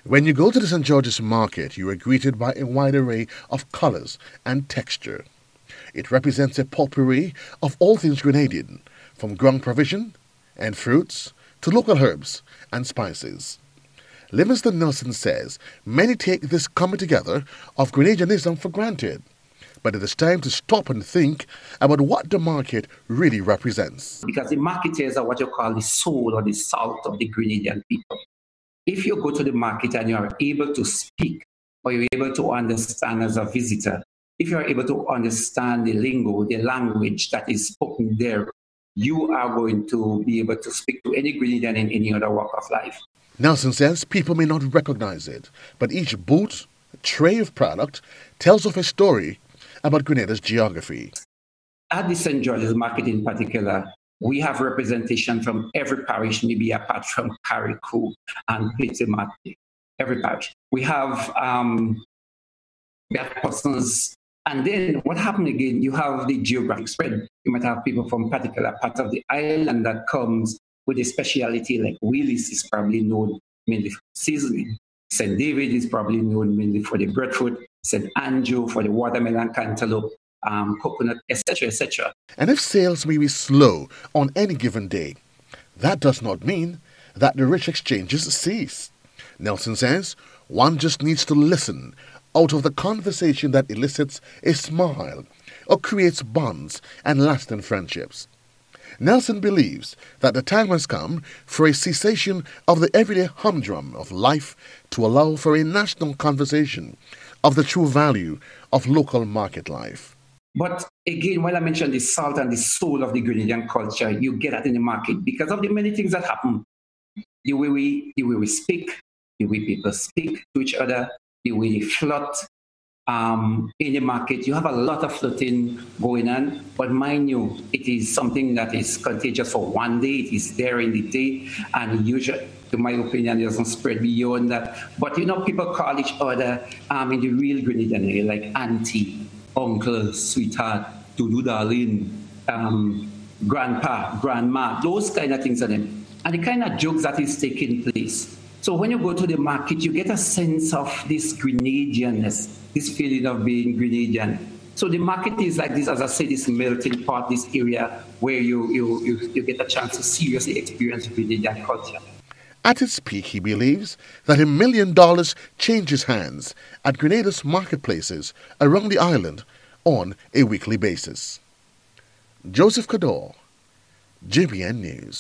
When you go to the St. George's Market, you are greeted by a wide array of colours and texture. It represents a potpourri of all things Grenadian, from ground provision and fruits to local herbs and spices. Livingston Nelson says many take this coming together of Grenadianism for granted, but it is time to stop and think about what the market really represents. Because the marketers are what you call the soul or the salt of the Grenadian people. If you go to the market and you are able to speak or you're able to understand as a visitor, if you're able to understand the lingo, the language that is spoken there, you are going to be able to speak to any Grenadian in any other walk of life. Nelson says people may not recognize it, but each booth, tray of product tells of a story about Grenada's geography. At the St. George's Market in particular, we have representation from every parish, maybe apart from Carriacou and Pitimati, every parish. We have persons, and then what happened again, you have the geographic spread. You might have people from particular parts of the island that comes with a speciality, like Willis is probably known mainly for seasoning. St. David is probably known mainly for the breadfruit, St. Andrew for the watermelon, cantaloupe, coconut, etc., etc. And if sales may be slow on any given day, that does not mean that the rich exchanges cease. Nelson says one just needs to listen out of the conversation that elicits a smile or creates bonds and lasting friendships. Nelson believes that the time has come for a cessation of the everyday humdrum of life to allow for a national conversation of the true value of local market life. But again, when I mentioned the salt and the soul of the Grenadian culture, you get that in the market because of the many things that happen. The way we speak, the way people speak to each other, the way they flirt. In the market, you have a lot of flirting going on, but mind you, it is something that is contagious for one day. It is there in the day, and usually, to my opinion, it doesn't spread beyond that. But people call each other in the real Grenadian area, like auntie, uncle, sweetheart, Dudu darling, grandpa, grandma, those kind of things are them. And the kind of jokes that is taking place. So when you go to the market, you get a sense of this Grenadianness, this feeling of being Grenadian. So the market is like this, as I say, this melting pot, this area where you get a chance to seriously experience Grenadian culture. At its peak, he believes that $1 million changes hands at Grenada's marketplaces around the island on a weekly basis. Joseph Cador, GBN News.